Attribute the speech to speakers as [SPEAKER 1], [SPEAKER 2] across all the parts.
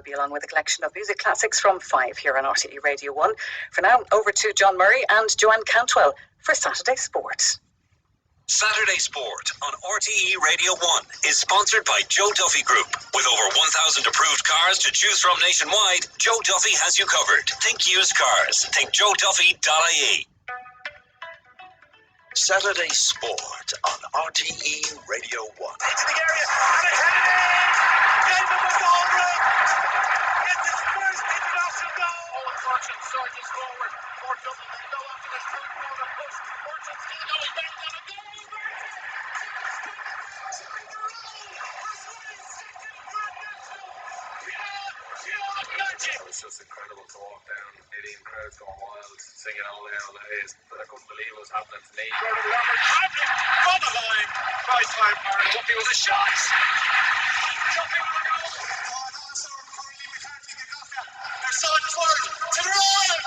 [SPEAKER 1] be along with a collection of music classics from 5 here on RTE Radio 1. For now, over to John Murray and Joanne Cantwell for Saturday Sport.
[SPEAKER 2] Saturday Sport on RTE Radio 1 is sponsored by Joe Duffy Group. With over 1,000 approved cars to choose from nationwide, Joe Duffy has you covered. Think used cars. Think joeduffy.ie. Saturday Sport on RTE Radio 1.
[SPEAKER 3] Into the area, and it's headed in! David with the home run! It's his first international goal! Oh, Fortune surges forward. Fort Dublin will go after the third quarter push. Fortune's still going back on a goal!
[SPEAKER 4] It was just incredible to walk down, 18 crowds going wild, singing all day, but I couldn't believe what was happening to me.
[SPEAKER 3] Jordan Roberts from the line, right time, Aaron Duffy with a shot! Duffy with a goal! They're so forward to the right!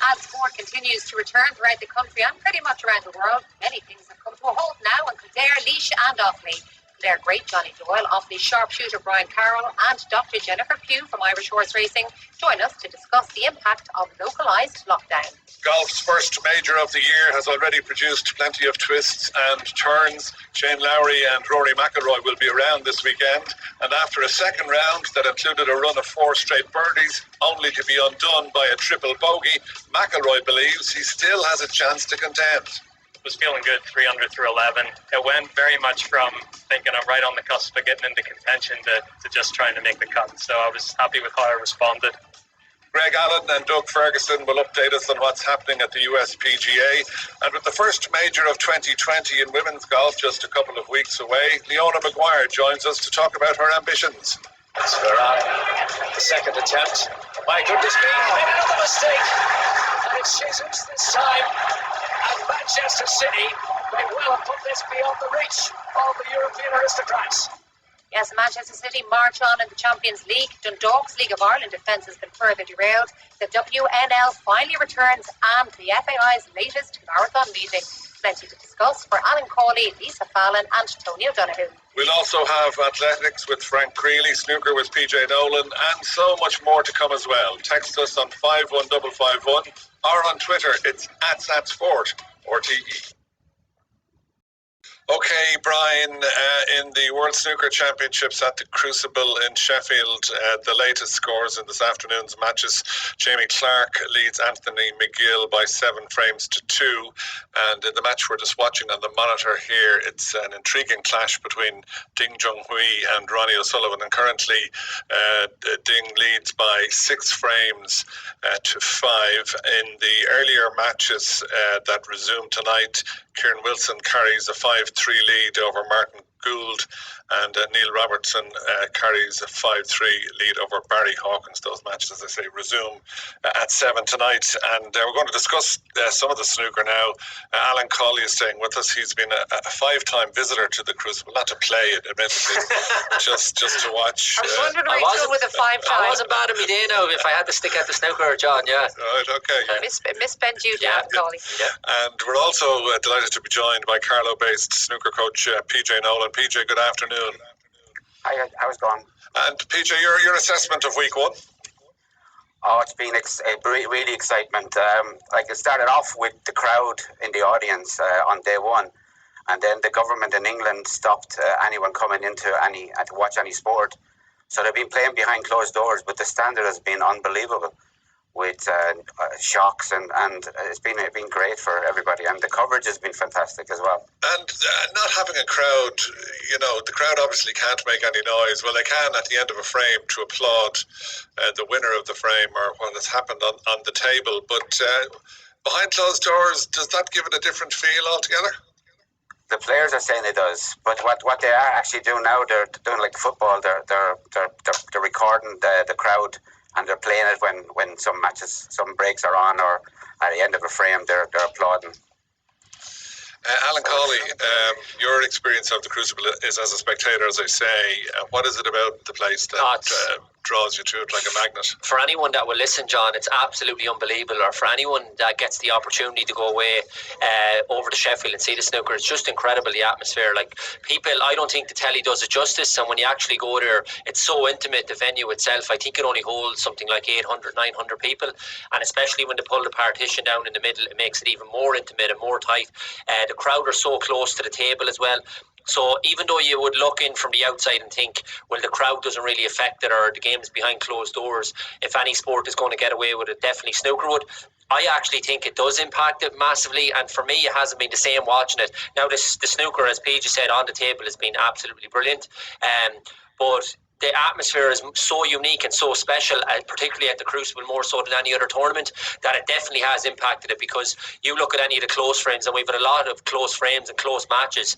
[SPEAKER 5] As sport continues to return throughout the country and pretty much around the world, many things have come to a halt now in Kildare, Laois and Offaly. Their great Johnny Doyle, Offaly sharpshooter Brian Carroll and Dr. Jennifer Pugh from Irish Horse Racing join us to discuss the impact of localised lockdown.
[SPEAKER 6] Golf's first major of the year has already produced plenty of twists and turns. Shane Lowry and Rory McIlroy will be around this weekend, and after a second round that included a run of 4 straight birdies, only to be undone by a triple bogey, McIlroy believes he still has a chance to contend.
[SPEAKER 7] Was feeling good 3 under through 11. It went very much from thinking I'm right on the cusp of getting into contention to just trying to make the cut. So I was happy with how I responded.
[SPEAKER 6] Greg Allen and Doug Ferguson will update us on what's happening at the USPGA. And with the first major of 2020 in women's golf just a couple of weeks away, Leona Maguire joins us to talk about her ambitions.
[SPEAKER 8] It's Fergal, the second attempt. My goodness me, he made another mistake. And it's Jesus this time. And Manchester City may well have put this beyond the reach of the European aristocrats.
[SPEAKER 5] Yes, Manchester City march on in the Champions League. Dundalk's League of Ireland defence has been further derailed. The WNL finally returns and the FAI's latest marathon meeting. Plenty to discuss for Alan Cawley, Lisa Fallon and Tony O'Donoghue.
[SPEAKER 6] We'll also have athletics with Frank Creeley, snooker with PJ Nolan, and so much more to come as well. Text us on 51551 or on Twitter, it's @SatSport RTE. Okay, Brian, in the World Snooker Championships at the Crucible in Sheffield, the latest scores in this afternoon's matches. Jamie Clark leads Anthony McGill by 7 frames to 2. And in the match we're just watching on the monitor here, it's an intriguing clash between Ding Junhui and Ronnie O'Sullivan. And currently, Ding leads by 6 frames to 5. In the earlier matches that resume tonight, Kieran Wilson carries a 5-3 lead over Martin Gould, and Neil Robertson carries a 5-3 lead over Barry Hawkins. Those matches, as I say, resume at 7 tonight, and we're going to discuss some of the snooker now. Alan Cawley is staying with us. He's been a 5-time visitor to the Crucible, not to play it, admittedly, just to watch.
[SPEAKER 5] I was wondering where you're going with a 5-time.
[SPEAKER 8] I wasn't bad at me day now if I had to stick at the snooker, John, yeah.
[SPEAKER 6] Right, okay.
[SPEAKER 5] Misspent you,
[SPEAKER 8] Yeah.
[SPEAKER 5] Cawley.
[SPEAKER 8] Yeah.
[SPEAKER 6] And we're also delighted to be joined by Carlow-based snooker coach PJ Nolan. PJ, good afternoon.
[SPEAKER 9] Hi, how's it going?
[SPEAKER 6] And PJ, your assessment of week 1?
[SPEAKER 9] Oh, it's been really excitement. It started off with the crowd in the audience on day 1, and then the government in England stopped anyone coming into to watch any sport. So they've been playing behind closed doors, but the standard has been unbelievable with shocks and it's been great for everybody, and the coverage has been fantastic as well.
[SPEAKER 6] And not having a crowd, the crowd obviously can't make any noise. Well, they can at the end of a frame to applaud the winner of the frame or what has happened on the table, but behind closed doors, does that give it a different feel altogether?
[SPEAKER 9] The players are saying it does, but what they are actually doing now, they're doing like football. They're recording the crowd, and they're playing it when some breaks are on, or at the end of a frame they're applauding.
[SPEAKER 6] Alan Cawley, your experience of the Crucible is as a spectator, as I say. What is it about the place that draws you to it like a magnet.
[SPEAKER 10] For anyone that will listen, John, it's absolutely unbelievable. Or for anyone that gets the opportunity to go away over to Sheffield and see the snooker, it's just incredible, the atmosphere. Like, people, I don't think the telly does it justice, and when you actually go there, it's so intimate, the venue itself. I think it only holds something like 800, 900 people, and especially when they pull the partition down in the middle, it makes it even more intimate and more tight. The crowd are so close to the table as well. So even though you would look in from the outside and think, well, the crowd doesn't really affect it, or the game's behind closed doors, if any sport is going to get away with it, definitely snooker would. I actually think it does impact it massively, and for me it hasn't been the same watching it. Now the snooker, as PJ said, on the table has been absolutely brilliant, but the atmosphere is so unique and so special, particularly at the Crucible, more so than any other tournament, that it definitely has impacted it. Because you look at any of the close frames, and we've had a lot of close frames and close matches,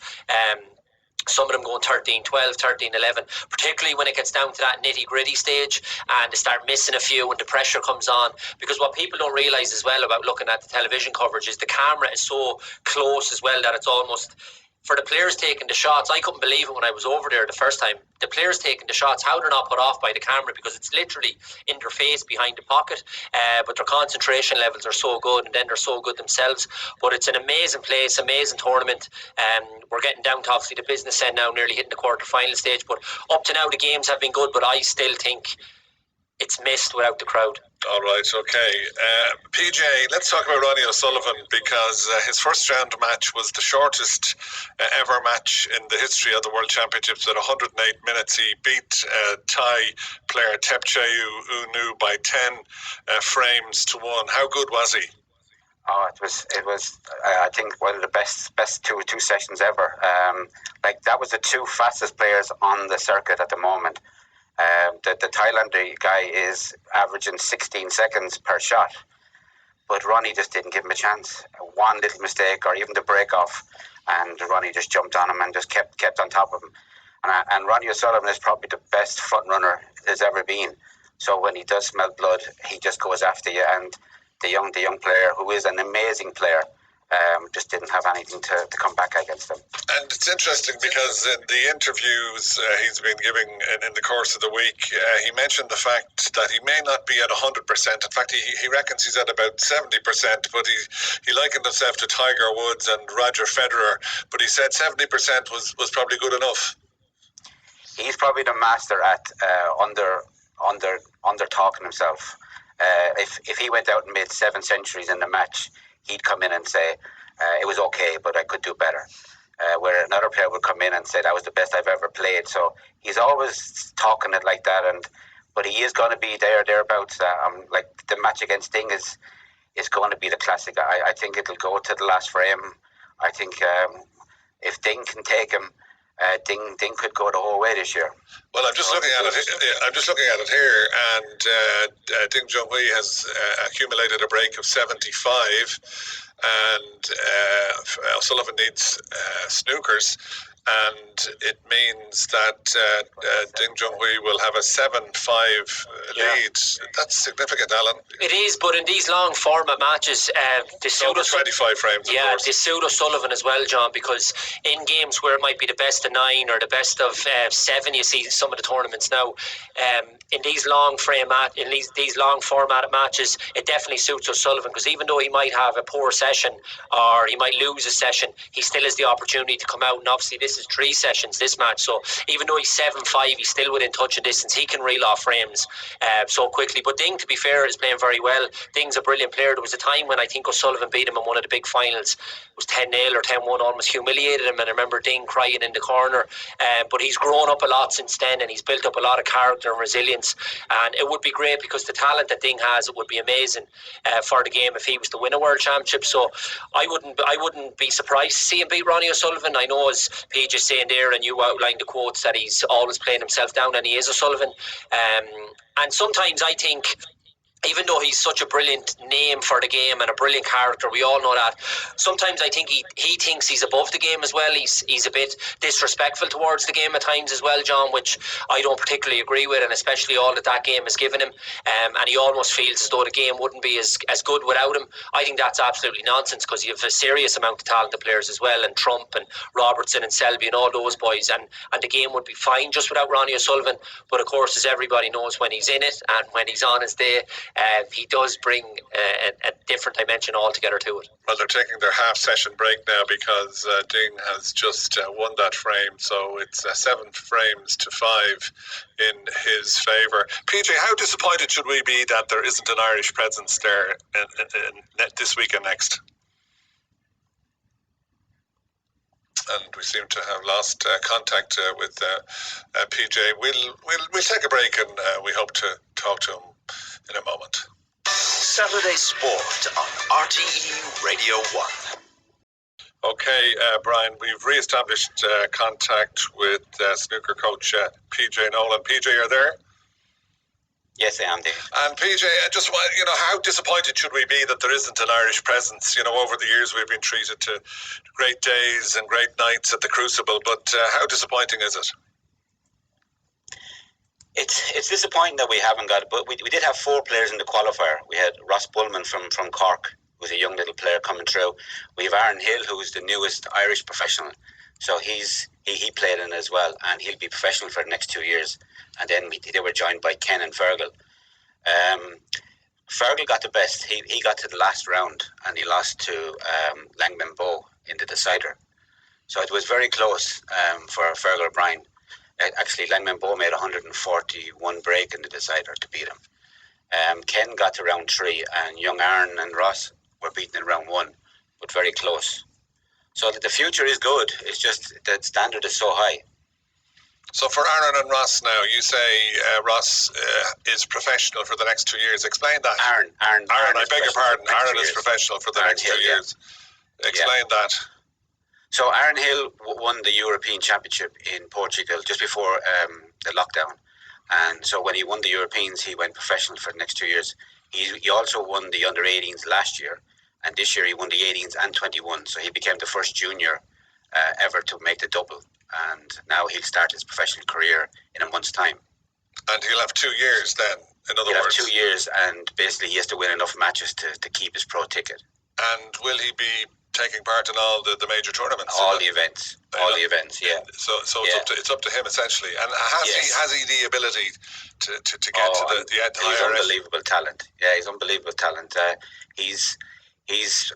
[SPEAKER 10] some of them going 13-12, 13-11, particularly when it gets down to that nitty-gritty stage and they start missing a few and the pressure comes on. Because what people don't realise as well about looking at the television coverage is the camera is so close as well that it's almost... For the players taking the shots, I couldn't believe it when I was over there the first time. The players taking the shots, how they're not put off by the camera, because it's literally in their face behind the pocket. But their concentration levels are so good, and then they're so good themselves. But it's an amazing place, amazing tournament. We're getting down to obviously the business end now, nearly hitting the quarter-final stage. But up to now, the games have been good, but I still think it's missed without the crowd.
[SPEAKER 6] All right, okay. PJ, let's talk about Ronnie O'Sullivan, because his first round match was the shortest ever match in the history of the World Championships at 108 minutes. He beat Thai player Tepchayu Unu by 10 frames to 1. How good was he?
[SPEAKER 9] Oh, it was. I think one of the best two sessions ever. Like, that was the two fastest players on the circuit at the moment. The Thailander guy is averaging 16 seconds per shot, but Ronnie just didn't give him a chance. One little mistake, or even the break off, and Ronnie just jumped on him and just kept on top of him. And Ronnie O'Sullivan is probably the best front runner there's ever been. So when he does smell blood, he just goes after you. And the young player, who is an amazing player, just didn't have anything to come back against him. And
[SPEAKER 6] it's interesting because in the interviews he's been giving in the course of the week, he mentioned the fact that he may not be at 100%. In fact, he reckons he's at about 70%, but he likened himself to Tiger Woods and Roger Federer, but he said 70% was probably good enough.
[SPEAKER 9] He's probably the master at under talking himself. If he went out and made 7 centuries in the match, he'd come in and say, it was okay, but I could do better. Where another player would come in and say, that was the best I've ever played. So he's always talking it like that, but he is going to be thereabouts. Like, the match against Ding is going to be the classic. I think it'll go to the last frame. I think if Ding can take him, Ding could go the whole way this year.
[SPEAKER 6] Well, I'm just looking at it here, and Ding Junhui has accumulated a break of 75, and O'Sullivan needs snookers, and it means that Ding Junhui will have a 7-5 lead. That's significant, Alan.
[SPEAKER 10] It is, but in these long format matches, they suit
[SPEAKER 6] us 25 frames.
[SPEAKER 10] Yeah, of course. They suit O'Sullivan as well, John, because in games where it might be the best of 9 or the best of 7, you see some of the tournaments now. In these long these long formatted matches, it definitely suits O'Sullivan, because even though he might have a poor session or he might lose a session, he still has the opportunity to come out. And obviously, this is 3 sessions, this match. So even though he's 7-5, he's still within touching distance. He can reel off frames so quickly. But Ding, to be fair, is playing very well. Ding's a brilliant player. There was a time when I think O'Sullivan beat him in one of the big finals. It was 10-0 or 10-1, almost humiliated him. And I remember Ding crying in the corner. But he's grown up a lot since then, and he's built up a lot of character and resilience. And it would be great, because the talent that Ding has, it would be amazing for the game if he was to win a World Championship. So I wouldn't be surprised to see him beat Ronnie O'Sullivan. I know, as Paige is saying there, and you outlined the quotes, that he's always playing himself down, and he is O'Sullivan. And sometimes I think even though he's such a brilliant name for the game and a brilliant character, we all know that. Sometimes I think he thinks he's above the game as well. He's a bit disrespectful towards the game at times as well, John, which I don't particularly agree with, and especially all that game has given him. And he almost feels as though the game wouldn't be as good without him. I think that's absolutely nonsense, because you have a serious amount of talented players as well, and Trump and Robertson and Selby and all those boys, and the game would be fine just without Ronnie O'Sullivan. But of course, as everybody knows, when he's in it and when he's on his day, he does bring a different dimension altogether to it.
[SPEAKER 6] Well, they're taking their half-session break now because Dean has just won that frame, so it's 7 frames to 5 in his favour. PJ, how disappointed should we be that there isn't an Irish presence there in this week and next? And we seem to have lost contact with PJ. We'll take a break, and we hope to talk to him in a moment.
[SPEAKER 2] Saturday Sport on RTE Radio 1.
[SPEAKER 6] Okay, Brian, we've re-established contact with snooker coach PJ Nolan. PJ, are you there?
[SPEAKER 9] Yes, I am there.
[SPEAKER 6] And PJ, just how disappointed should we be that there isn't an Irish presence? Over the years we've been treated to great days and great nights at the Crucible, but how disappointing is it?
[SPEAKER 9] It's disappointing that we haven't got it, but we did have 4 players in the qualifier. We had Ross Bulman from Cork, who's a young little player coming through. We have Aaron Hill, who's the newest Irish professional. So he played in as well, and he'll be professional for the next 2 years. And then they were joined by Ken and Fergal. Fergal got the best. He got to the last round, and he lost to Langman Bow in the decider. So it was very close for Fergal O Brien. Actually, Langman Bow made 141 break in the decider to beat him. Ken got to round 3, and young Aaron and Ross were beaten in round 1, but very close. So the future is good. It's just the standard is so high.
[SPEAKER 6] So for Aaron and Ross now, you say Ross is professional for the next 2 years. Explain that.
[SPEAKER 9] Aaron,
[SPEAKER 6] I beg your pardon. Aaron is professional for the next 2 years. Explain that.
[SPEAKER 9] So Aaron Hill won the European Championship in Portugal just before the lockdown. And so when he won the Europeans, he went professional for the next 2 years. He also won the under-18s last year. And this year he won the 18s and 21. So he became the first junior ever to make the double. And now he'll start his professional career in a month's time.
[SPEAKER 6] And he'll have 2 years then, in other words?
[SPEAKER 9] He'll have 2 years, and basically he has to win enough matches to keep his pro ticket.
[SPEAKER 6] And will he be taking part in all the major tournaments?
[SPEAKER 9] All the events, yeah.
[SPEAKER 6] So it's up to him essentially. And has he the ability to get to the
[SPEAKER 9] He's unbelievable talent. Yeah, he's unbelievable talent. He's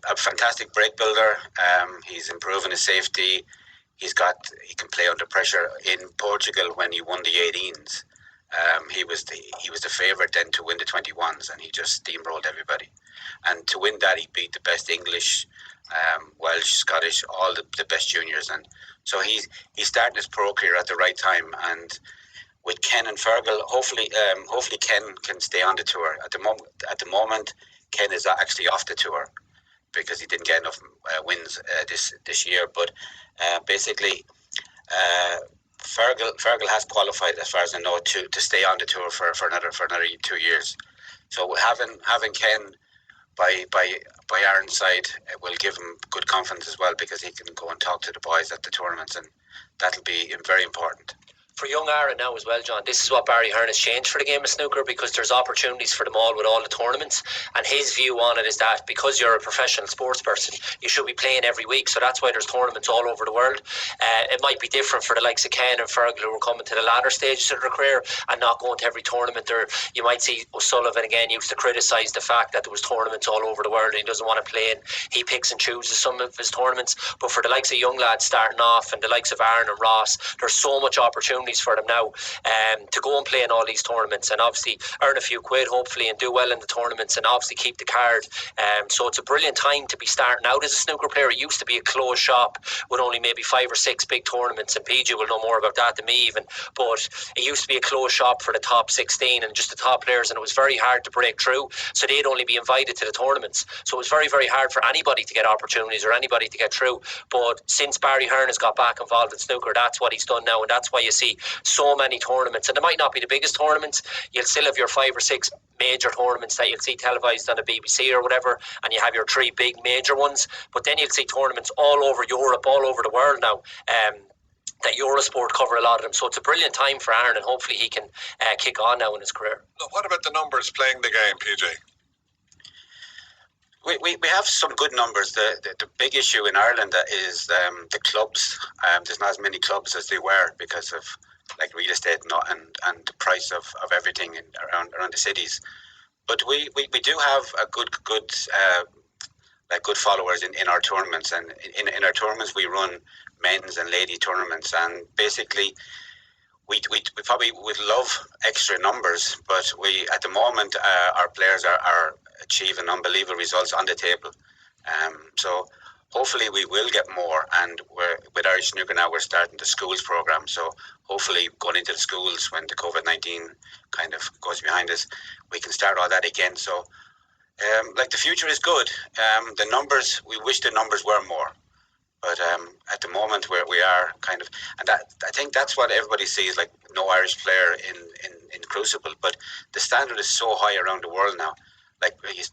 [SPEAKER 9] a fantastic break builder. He's improving his safety. He can play under pressure. In Portugal, when he won the 18s, he was the favourite then to win the 21s, and he just steamrolled everybody. And to win that, he beat the best English, Welsh, Scottish, all the best juniors. And so he's starting his pro career at the right time. And with Ken and Fergal, hopefully Ken can stay on the tour. At the moment, Ken is actually off the tour because he didn't get enough wins this year. But basically, Fergal has qualified, as far as I know, to stay on the tour for another 2 years. So having Ken by Aaron's side will give him good confidence as well, because he can go and talk to the boys at the tournaments, and that'll be very important.
[SPEAKER 10] For young Aaron now as well, John, this is what Barry Hearn has changed for the game of snooker, because there's opportunities for them all with all the tournaments, and his view on it is that because you're a professional sports person, you should be playing every week. So that's why there's tournaments all over the world. It might be different for the likes of Ken and Fergal, who are coming to the latter stages of their career and not going to every tournament. Or you might see O'Sullivan again used to criticise the fact that there was tournaments all over the world and he doesn't want to play, and he picks and chooses some of his tournaments. But for the likes of young lads starting off, and the likes of Aaron and Ross, there's so much opportunity for them now to go and play in all these tournaments, and obviously earn a few quid hopefully, and do well in the tournaments, and obviously keep the card. So it's a brilliant time to be starting out as a snooker player. It used to be a closed shop with only maybe 5 or 6 big tournaments, and PJ will know more about that than me even, but it used to be a closed shop for the top 16 and just the top players, and it was very hard to break through, so they'd only be invited to the tournaments. So it was very, very hard for anybody to get opportunities or anybody to get through. But since Barry Hearn has got back involved in snooker, that's what he's done now, and that's why you see see so many tournaments, and it might not be the biggest tournaments. You'll still have your 5 or 6 major tournaments that you'll see televised on the BBC or whatever, and you have your 3 big major ones, but then you'll see tournaments all over Europe, all over the world now, that Eurosport cover a lot of them. So it's a brilliant time for Aaron, and hopefully he can kick on now in his career.
[SPEAKER 6] What about the numbers playing the game, PJ?
[SPEAKER 9] We have some good numbers. The big issue in Ireland is the clubs. There's not as many clubs as they were because of like real estate and the price of everything around the cities. But we do have a good followers in our tournaments, and in our tournaments we run men's and lady tournaments, and basically we probably would love extra numbers, but we at the moment our players are achieving unbelievable results on the table. So hopefully we will get more, and with Irish Snooker now we're starting the schools program, so hopefully going into the schools when the COVID-19 kind of goes behind us, we can start all that again. So the future is good. The numbers, we wish the numbers were more, but at the moment where we are kind of, and that I think that's what everybody sees, like no Irish player in Crucible, but the standard is so high around the world now. Like he's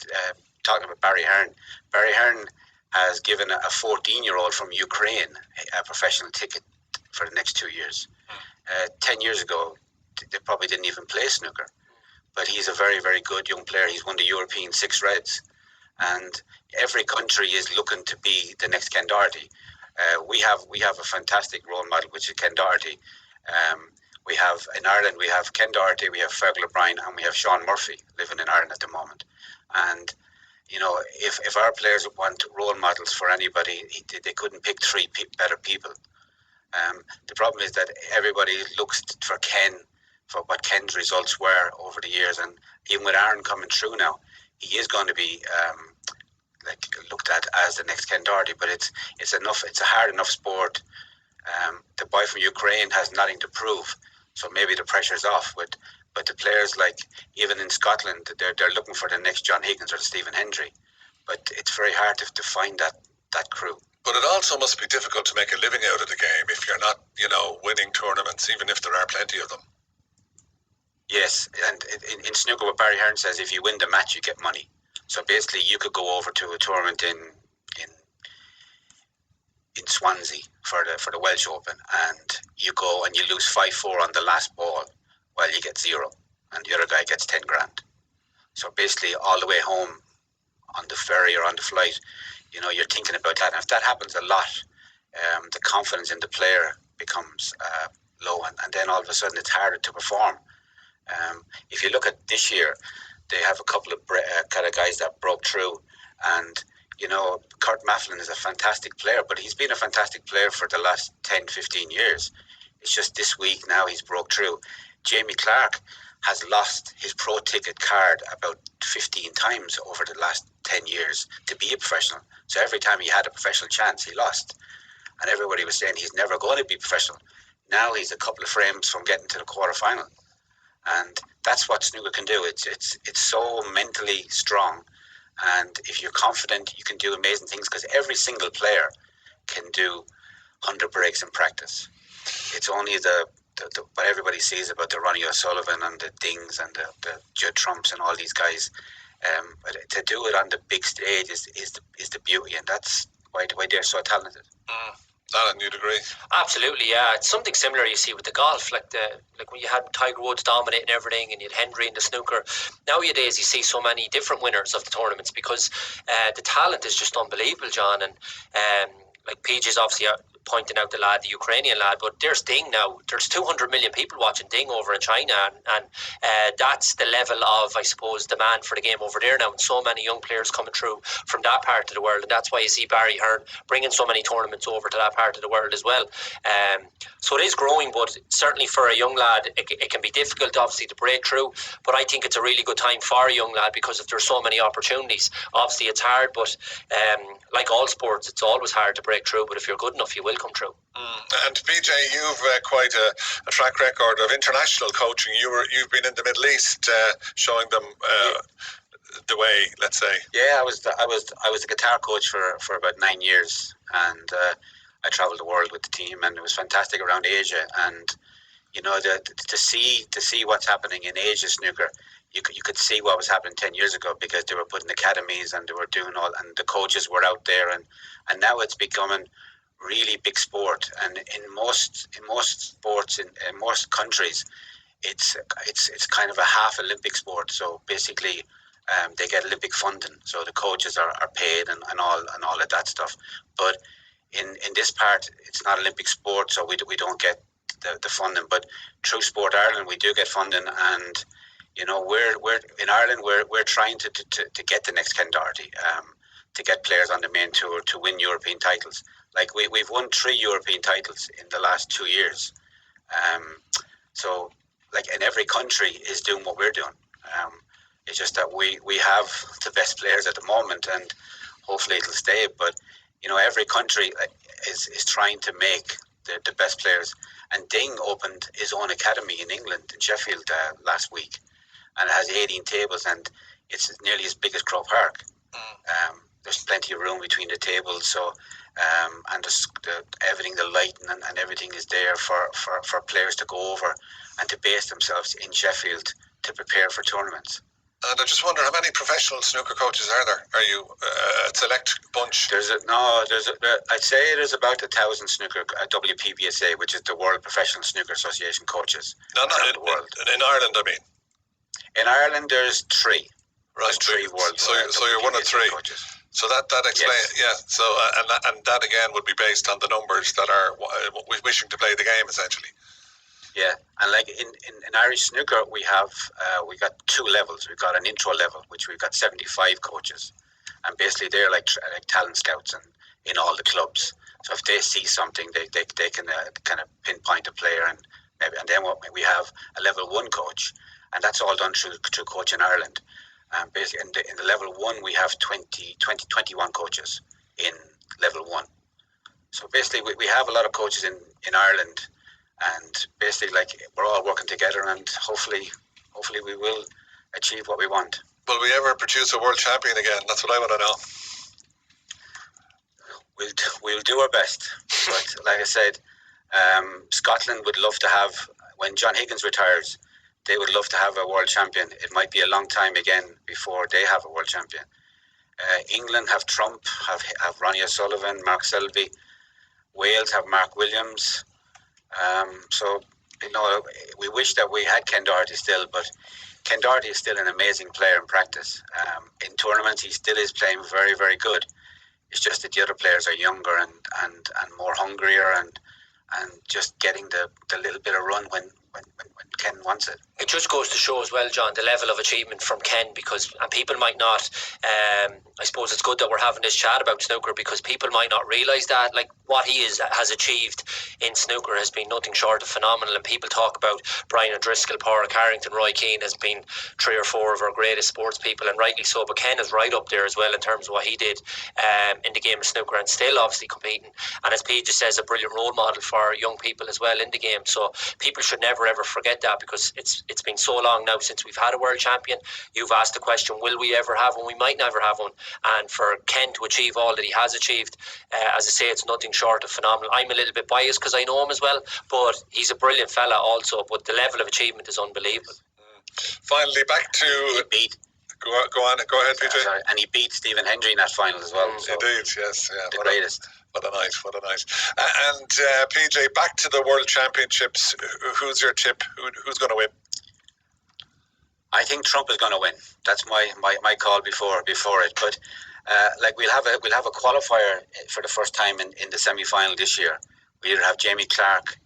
[SPEAKER 9] talking about Barry Hearn. Barry Hearn has given a 14-year-old from Ukraine a professional ticket for the next 2 years. 10 years ago, they probably didn't even play snooker. But he's a very, very good young player. He's won the European 6 Reds. And every country is looking to be the next Ken Doherty. We have a fantastic role model, which is Ken Doherty. We have, in Ireland, we have Ken Doherty, we have Fergal O Brien, and we have Sean Murphy living in Ireland at the moment. And, you know, if our players want role models for anybody, they couldn't pick 3 better people. The problem is that everybody looks for Ken, for what Ken's results were over the years. And even with Aaron coming through now, he is going to be looked at as the next Ken Doherty. But it's a hard enough sport. The boy from Ukraine has nothing to prove, so maybe the pressure's off. But the players, like even in Scotland, they're looking for the next John Higgins or the Stephen Hendry. But it's very hard to find that crew.
[SPEAKER 6] But it also must be difficult to make a living out of the game if you're not, winning tournaments, even if there are plenty of them.
[SPEAKER 9] Yes, and in snooker, what Barry Hearn says, if you win the match, you get money. So basically, you could go over to a tournament in Swansea for the Welsh Open, and you go and you lose 5-4 on the last ball, well, you get 0, and the other guy gets 10 grand. So basically, all the way home on the ferry or on the flight, you're thinking about that. And if that happens a lot, the confidence in the player becomes low, and then all of a sudden it's harder to perform. If you look at this year, they have a couple of kind of guys that broke through, and Kurt Mafflin is a fantastic player, but he's been a fantastic player for the last 10-15 years. It's just this week now he's broke through. Jamie Clark has lost his pro ticket card about 15 times over the last 10 years to be a professional. So every time he had a professional chance, he lost. And everybody was saying he's never going to be professional. Now he's a couple of frames from getting to the quarterfinal. And that's what snooker can do. It's so mentally strong. And if you're confident, you can do amazing things, because every single player can do 100 breaks in practice. It's only what everybody sees about the Ronnie O'Sullivan and the Dings and the Judd Trumps and all these guys. But to do it on the big stage is the beauty, and that's why they're so talented.
[SPEAKER 6] Alan, you'd agree?
[SPEAKER 10] Absolutely, yeah. It's something similar you see with the golf, like when you had Tiger Woods dominating everything, and you had Hendry in the snooker. Nowadays, you see so many different winners of the tournaments because the talent is just unbelievable, John. And like PJ's obviously pointing out the Ukrainian lad, but there's Ding now. There's 200 million people watching Ding over in China, and that's the level of, I suppose, demand for the game over there now, and so many young players coming through from that part of the world, and that's why you see Barry Hearn bringing so many tournaments over to that part of the world as well. So it is growing, but certainly for a young lad, it can be difficult, obviously, to break through, but I think it's a really good time for a young lad because if there's so many opportunities. Obviously, it's hard, but like all sports, it's always hard to break through, but if you're good enough, you will come true.
[SPEAKER 6] And PJ, you've quite a track record of international coaching. You've been in the Middle East, showing them the way, let's say.
[SPEAKER 9] Yeah, I was a guitar coach for about 9 years, and I travelled the world with the team, and it was fantastic around Asia. And to see what's happening in Asia snooker. You could see what was happening 10 years ago because they were putting academies and they were doing all, and the coaches were out there, and now it's becoming really big sport. And in most sports in most countries, it's kind of a half Olympic sport. So basically, they get Olympic funding, so the coaches are paid and all of that stuff. But in this part, it's not Olympic sport, so we don't get the funding. But through Sport Ireland, we do get funding, and we're in Ireland. We're trying to get the next Ken Doherty, to get players on the main tour to win European titles. Like we've won 3 European titles in the last 2 years. So like, and every country is doing what we're doing. It's just that we have the best players at the moment, and hopefully it'll stay. But every country is trying to make the best players. And Ding opened his own academy in England, in Sheffield, last week, and it has 18 tables, and it's nearly as big as Croke Park. There's plenty of room between the tables, so and everything, the lighting and everything is there for players to go over and to base themselves in Sheffield to prepare for tournaments.
[SPEAKER 6] And I just wonder, how many professional snooker coaches are there? Are you a select bunch?
[SPEAKER 9] I'd say there's about 1,000 snooker WPBSA, which is the World Professional Snooker Association coaches around the world.
[SPEAKER 6] In Ireland, I mean.
[SPEAKER 9] In Ireland, there's 3.
[SPEAKER 6] Right,
[SPEAKER 9] there's 3 world.
[SPEAKER 6] So you're one of 3 coaches. So that explains, yes. So and that again would be based on the numbers that are wishing to play the game, essentially.
[SPEAKER 9] Yeah, and like in Irish snooker, we got 2 levels. We've got an intro level, which we've got 75 coaches, and basically they're like talent scouts and in all the clubs. So if they see something, they can kind of pinpoint a player, and then we have a level 1 coach, and that's all done through Coach in Ireland. Basically, in the level 1, we have 21 coaches in level 1. So basically, we have a lot of coaches in Ireland. And basically, like, we're all working together, and hopefully we will achieve what we want.
[SPEAKER 6] Will we ever produce a world champion again? That's what I want to know.
[SPEAKER 9] We'll do our best. But like I said, Scotland would love to have, when John Higgins retires, they would love to have a world champion. It might be a long time again before they have a world champion. England have Trump, have Ronnie O'Sullivan, Mark Selby. Wales have Mark Williams. So, we wish that we had Ken Doherty still, but Ken Doherty is still an amazing player in practice. In tournaments, he still is playing very, very good. It's just that the other players are younger and more hungrier and just getting the little bit of run when Ken wants it.
[SPEAKER 10] It just goes to show as well, John, the level of achievement from Ken, and people might not, I suppose it's good that we're having this chat about snooker, because people might not realise that, like, what he has achieved in snooker has been nothing short of phenomenal. And people talk about Brian O'Driscoll, Pádraig Harrington, Roy Keane as being 3 or 4 of our greatest sports people, and rightly so, but Ken is right up there as well in terms of what he did in the game of snooker, and still obviously competing, and as Pete just says, a brilliant role model for young people as well in the game. So people should never ever forget that, because it's been so long now since we've had a world champion. You've asked the question, will we ever have one? We might never have one, and for Ken to achieve all that he has achieved, as I say, it's nothing short of phenomenal. I'm a little bit biased because I know him as well, but he's a brilliant fella also, but the level of achievement is unbelievable.
[SPEAKER 6] Finally, back to...
[SPEAKER 9] He beat...
[SPEAKER 6] Go ahead, PJ.
[SPEAKER 9] Sorry. And he beat Stephen Hendry in that final as well. So
[SPEAKER 6] indeed, yes. Yeah,
[SPEAKER 9] the greatest.
[SPEAKER 6] What a night. And PJ, back to the World Championships. Who's your tip? Who's going to win?
[SPEAKER 9] I think Trump is going to win. That's my call before it. But we'll have a qualifier for the first time in the semi-final this year. We either have Jamie Clark,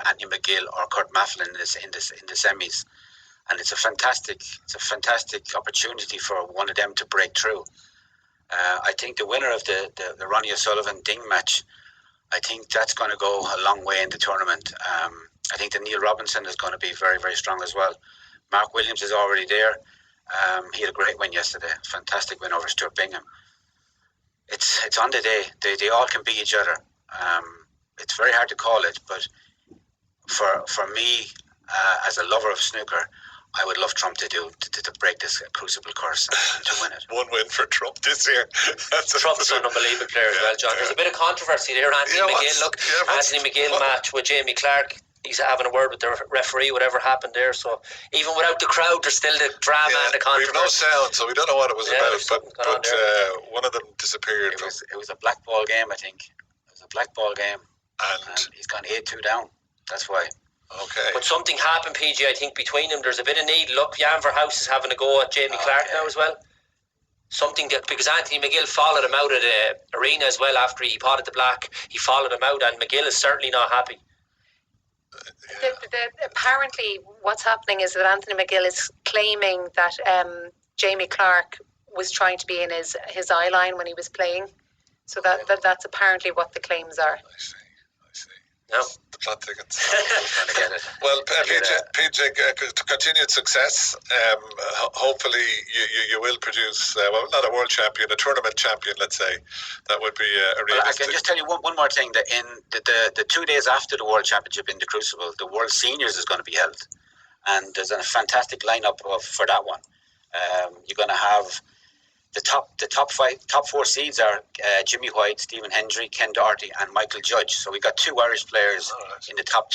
[SPEAKER 9] Anthony McGill, or Kurt Mafflin in the semis, and it's a fantastic opportunity for one of them to break through. I think the winner of the Ronnie O'Sullivan Ding match, I think that's going to go a long way in the tournament. I think the Neil Robinson is going to be very, very strong as well. Mark Williams is already there. He had a great win yesterday. Fantastic win over Stuart Bingham. It's on the day. They all can beat each other. It's very hard to call it, but for me, as a lover of snooker, I would love Trump to break this Crucible curse and to win it.
[SPEAKER 6] One win for Trump this year.
[SPEAKER 10] Trump's an unbelievable player as well, John. There's a bit of controversy there. Anthony McGill match with Jamie Clark. he's having a word with the referee, whatever happened there. So even without the crowd, there's still the drama and the controversy.
[SPEAKER 6] We've no sound, so we don't know what it was about. But one of them disappeared.
[SPEAKER 9] It was a black ball game, I think. It was a black ball game, and he's gone 8-2 down. That's why.
[SPEAKER 6] Okay.
[SPEAKER 10] But something happened, PG. I think between them, there's a bit of need. Look, Jan Verhouse is having a go at Jamie Clark now as well. Something that, because Anthony McGill followed him out of the arena as well after he potted the black. He followed him out, and McGill is certainly not happy.
[SPEAKER 11] Apparently, what's happening is that Anthony McGill is claiming that Jamie Clark was trying to be in his eye line when he was playing. So that's apparently what the claims are.
[SPEAKER 6] I see.
[SPEAKER 10] No.
[SPEAKER 6] The plot thickens. Well, PJ, continued success. Hopefully, you will produce, not a world champion, a tournament champion, let's say. That would be a realistic...
[SPEAKER 9] I can just tell you one more thing, that in the 2 days after the World Championship in the Crucible, the World Seniors is going to be held. And there's a fantastic lineup for that one. You're going to have... The top four seeds are Jimmy White, Stephen Hendry, Ken Doherty, and Michael Judge. So we got 2 Irish players in the top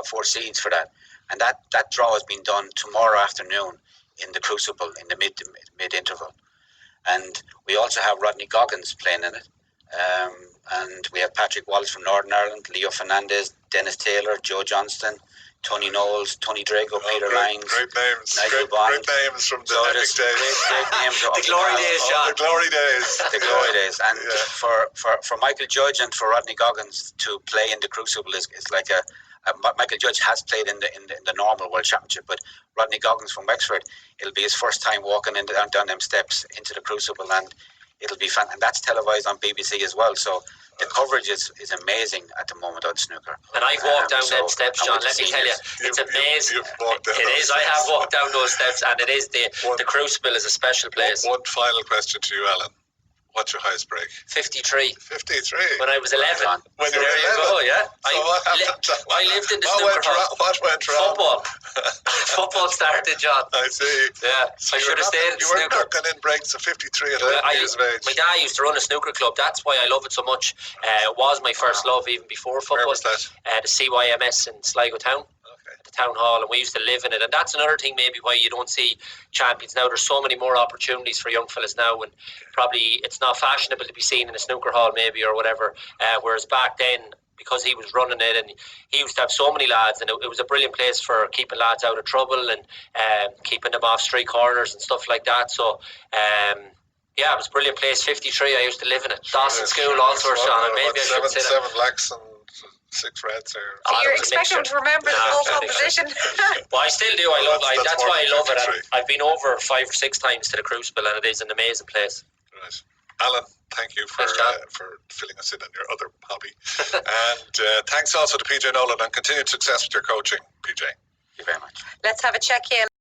[SPEAKER 9] four seeds for that. And that draw is being done tomorrow afternoon in the Crucible in the mid interval. And we also have Rodney Goggins playing in it. And we have Patrick Wallace from Northern Ireland, Leo Fernandez, Dennis Taylor, Joe Johnston, Tony Knowles, Tony Drago, Peter Lyons,
[SPEAKER 6] great names,
[SPEAKER 9] Nigel Bond.
[SPEAKER 6] Great names from the epic days.
[SPEAKER 9] Great names
[SPEAKER 10] the glory days, John.
[SPEAKER 6] The glory days.
[SPEAKER 9] The glory days. And for Michael Judge and for Rodney Goggins to play in the Crucible is like Michael Judge has played in the normal World Championship, but Rodney Goggins from Wexford, it'll be his first time walking down them steps into the Crucible, and it'll be fun. And that's televised on BBC as well. So the coverage is amazing at the moment on snooker.
[SPEAKER 10] And I've walked down them steps, John. Let me tell you, it's amazing. It is. I have walked down those steps, and it is the Crucible is a special place.
[SPEAKER 6] One final question to you, Alan. What's your highest break?
[SPEAKER 10] 53.
[SPEAKER 6] 53?
[SPEAKER 10] When I was 11.
[SPEAKER 6] When you were 11?
[SPEAKER 10] There you go, yeah.
[SPEAKER 6] So what happened?
[SPEAKER 10] I lived in the snooker hall.
[SPEAKER 6] What went wrong?
[SPEAKER 10] Football. Football started, John.
[SPEAKER 6] I see.
[SPEAKER 10] Yeah. So I should have stayed in
[SPEAKER 6] you
[SPEAKER 10] snooker.
[SPEAKER 6] You were knocking in breaks at 53 at 11 years of age.
[SPEAKER 10] My dad used to run a snooker club. That's why I love it so much. It was my first love even before football.
[SPEAKER 6] Where was that?
[SPEAKER 10] The CYMS in Sligo Town. The town hall, and we used to live in it. And that's another thing maybe why you don't see champions now. There's so many more opportunities for young fellas now, and probably it's not fashionable to be seen in a snooker hall maybe or whatever, whereas back then, because he was running it and he used to have so many lads, and it was a brilliant place for keeping lads out of trouble and keeping them off street corners and stuff like that. So yeah, it was a brilliant place. 53, I used to live in it. Dawson School, all sorts, John, and maybe I should say that.
[SPEAKER 6] 7 blacks and 6 reds.
[SPEAKER 11] So you're expecting him to remember the whole composition?
[SPEAKER 10] Well, I still do. That's why I love it. And I've been over 5 or 6 times to the Crucible, and it is an amazing place.
[SPEAKER 6] Right. Alan, thank you for filling us in on your other hobby. And thanks also to PJ Nolan, and continued success with your coaching, PJ.
[SPEAKER 9] Thank you very much.
[SPEAKER 11] Let's have a check-in.